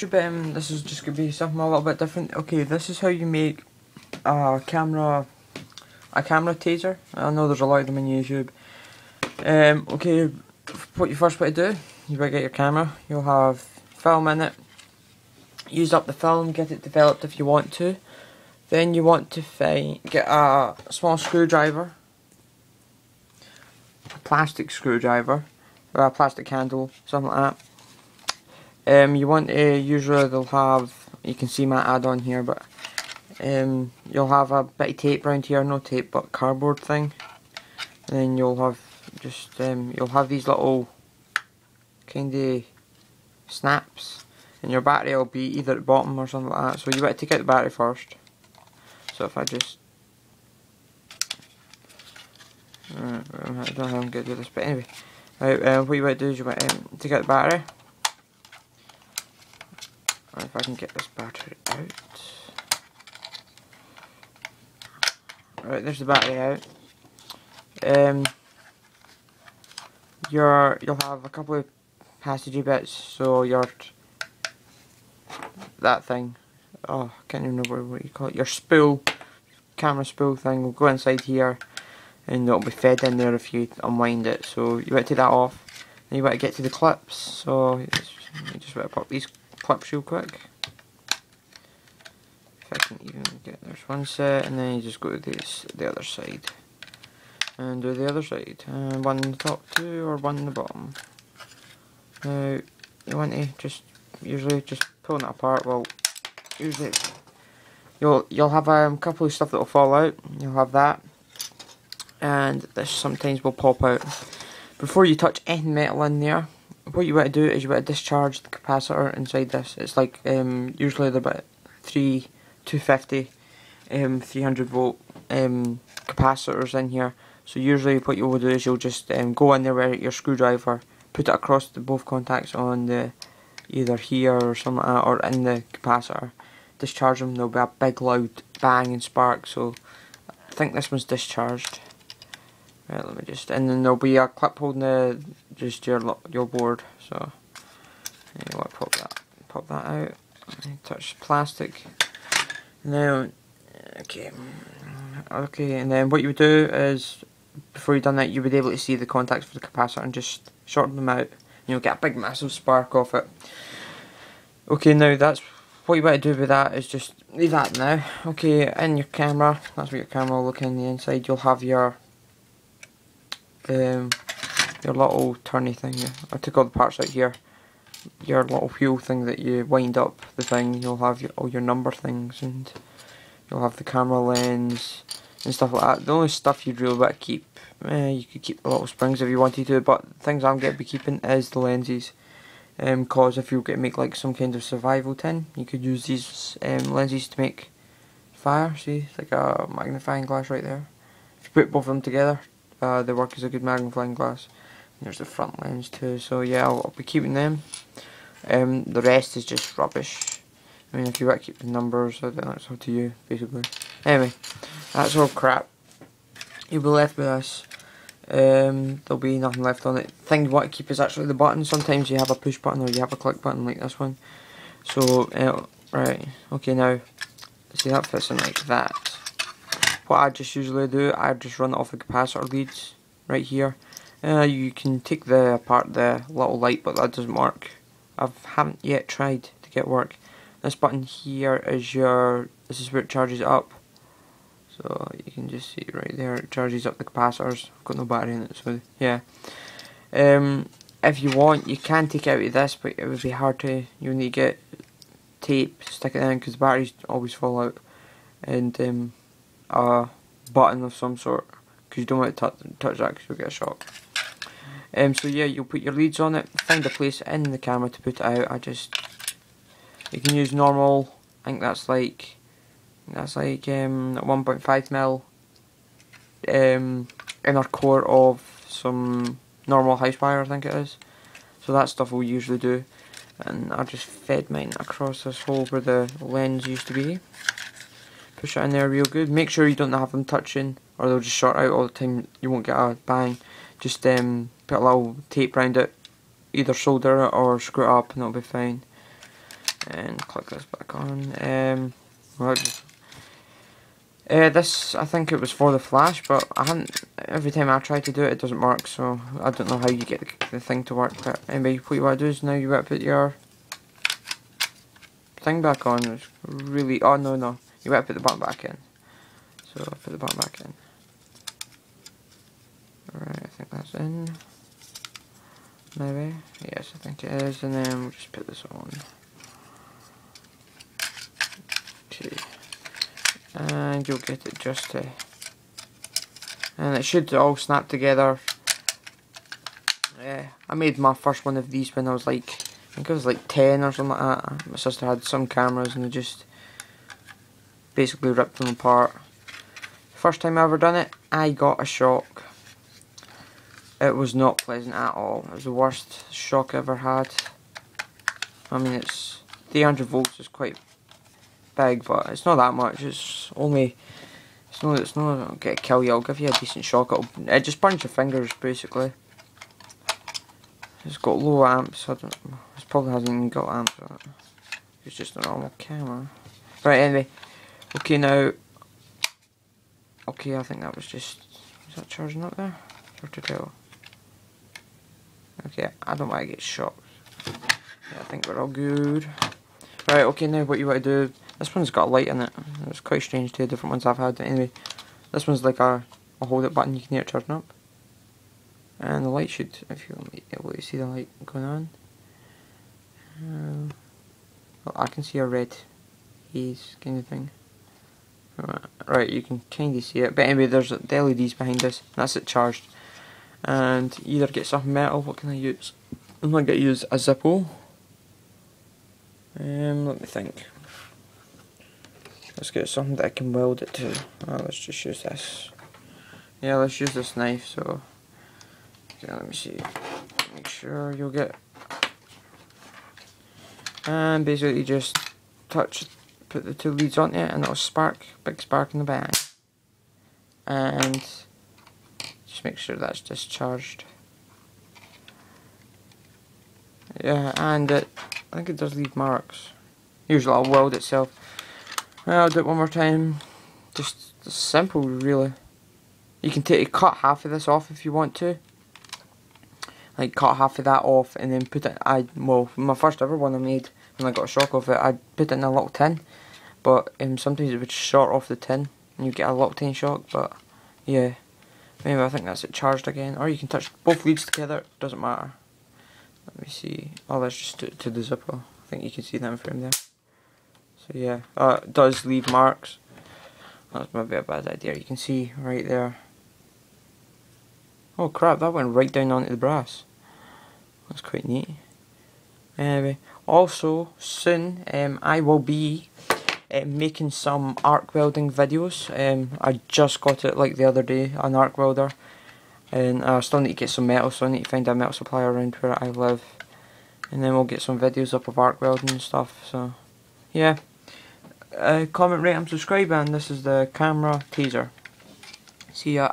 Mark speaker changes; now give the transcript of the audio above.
Speaker 1: YouTube, this is just going to be something a little bit different. Okay, this is how you make a camera taser. I know there's a lot of them in YouTube. Okay, what you first want to do, you want to get your camera, you'll have film in it. Use up the film, get it developed if you want to. Then you want to get a small screwdriver, a plastic screwdriver, or a plastic handle, something like that. You want to, usually they'll have, you can see my add-on here, but you'll have a bit of tape around here, no tape but cardboard thing. And then you'll have just, you'll have these little kind of snaps, and your battery will be either at the bottom or something like that. So you want to take out the battery first. So if I just, I don't know how I'm going to do this, but anyway. Right, what you want to do is you want to take out the battery. Right, if I can get this battery out. Right, there's the battery out. You'll have a couple of passagey bits, so that thing, oh, I can't even remember what you call it, your spool, camera spool thing will go inside here, and it'll be fed in there if you unwind it. So you want to take that off, and you want to get to the clips, so you just want to pop these clips real quick. If I can even get, there's one set, and then you just go to the other side. And do the other side, and one in the top two or one in the bottom. Now you want to usually just pulling it apart. Well, usually you'll have a couple of stuff that will fall out. You'll have that, and this sometimes will pop out. Before you touch any metal in there, what you want to do is you want to discharge the capacitor inside this. It's like usually they're about 250, 300 volt capacitors in here. So usually what you will do is you'll just go in there with your screwdriver, put it across both contacts on the either here or something like that, or in the capacitor, discharge them. There'll be a big loud bang and spark. So I think this one's discharged. Right, let me just, and then there'll be a clip holding just your board. So you want to pop that out. Touch plastic. Now, okay, and then what you would do is, before you've done that, you would be able to see the contacts for the capacitor and just shorten them out, and you'll get a big massive spark off it. Okay, now that's what you want to do with that is just leave that now. Okay, in your camera, that's what your camera will look in the inside. You'll have your little turny thing. I took all the parts out here. Your little wheel thing that you wind up the thing. You'll have all your number things, and you'll have the camera lens and stuff like that. The only stuff you'd really want to keep, you could keep the little springs if you wanted to, but things I'm going to be keeping is the lenses. Cause if you're going to make like some kind of survival tin, you could use these lenses to make fire. See, it's like a magnifying glass right there. If you put both of them together, they work as a good magnifying glass. And there's the front lens too. So yeah, I'll be keeping them. The rest is just rubbish. I mean, if you want to keep the numbers, then that's up to you, basically. Anyway, that's all crap. You'll be left with this. There'll be nothing left on it. The thing you want to keep is actually the button. Sometimes you have a push button or you have a click button like this one. So, right, okay, now, see, that fits in like that. What I just usually do, I just run it off the capacitor leads right here. You can take apart the little light, but that doesn't work. I haven't yet tried to get work. This button here is this is where it charges up. So you can just see right there, it charges up the capacitors. I've got no battery in it, so yeah. If you want, you can take it out of this, but it would be hard to. You'll need to get tape, stick it in, because the batteries always fall out. And a button of some sort, because you don't want to touch that because you'll get a shock. So yeah, you'll put your leads on it, find a place in the camera to put it out. You can use normal, I think that's like 1.5mm inner core of some normal house wire, I think it is. So that stuff we'll usually do. And I just fed mine across this hole where the lens used to be. Push it in there real good. Make sure you don't have them touching, or they'll just short out all the time. You won't get a bang. Just put a little tape around it, either solder it or screw it up, and it'll be fine. and click this back on. This, I think it was for the flash, but I haven't. Every time I try to do it, it doesn't work. So I don't know how you get the thing to work. But anyway, what you want to do is now you want to put your thing back on. It's really, oh no, you want to put the button back in. So put the button back in. Alright, I think that's in. Maybe, yes, I think it is. And then we'll just put this on. Okay. And you'll get it just to, and it should all snap together. I made my first one of these when I was like, I think I was like 10 or something like that. My sister had some cameras and I just basically ripped them apart. First time I ever done it, I got a shock. It was not pleasant at all. It was the worst shock I ever had. I mean, it's 300 volts is quite big, but it's not that much. It's not gonna kill you. It'll give you a decent shock. It just burns your fingers basically. It's got low amps. It probably hasn't even got amps on it. It's just a normal camera. Right, anyway. Okay, now. Okay, I think that was just. Is that charging up there? Hard to tell. Okay, I don't want to get shocked. Yeah, I think we're all good. Right, okay, now what you want to do. This one's got a light in it. It's quite strange to the different ones I've had. Anyway, this one's like a hold it button. You can hear it charging up. And the light should, if you're able to see the light going on. Well, I can see a red haze kind of thing. Right, you can kind of see it. But anyway, there's the LEDs behind this. That's it charged. And either get something metal. What can I use? I'm going to use a Zippo. Let me think. Let's get something that I can weld it to. Let's just use this. Yeah, let's use this knife. So, okay, let me see. Make sure you'll get. And basically, just put the two leads onto it, and it'll spark. Big spark in the bag. And just make sure that's discharged. Yeah, and I think it does leave marks. Usually, I'll weld itself. I'll do it one more time. Just simple, really. You can cut half of this off if you want to. Like cut half of that off and then put it. Well, my first ever one I made when I got a shock of it, I put it in a little tin. But sometimes it would short off the tin and you get a little tin shock. But yeah, maybe I think that's it charged again. Or you can touch both leads together. Doesn't matter. Let me see. Oh, let's just do it to the Zippo. I think you can see them from there. So yeah, it does leave marks. That's maybe a bad idea. You can see right there. Oh crap, that went right down onto the brass. That's quite neat. Anyway, also soon I will be making some arc welding videos. I just got it like the other day, an arc welder. And I still need to get some metal, so I need to find a metal supplier around where I live. And then we'll get some videos up of arc welding and stuff, so yeah. Comment, rate and subscribe, and this is the camera taser. See ya.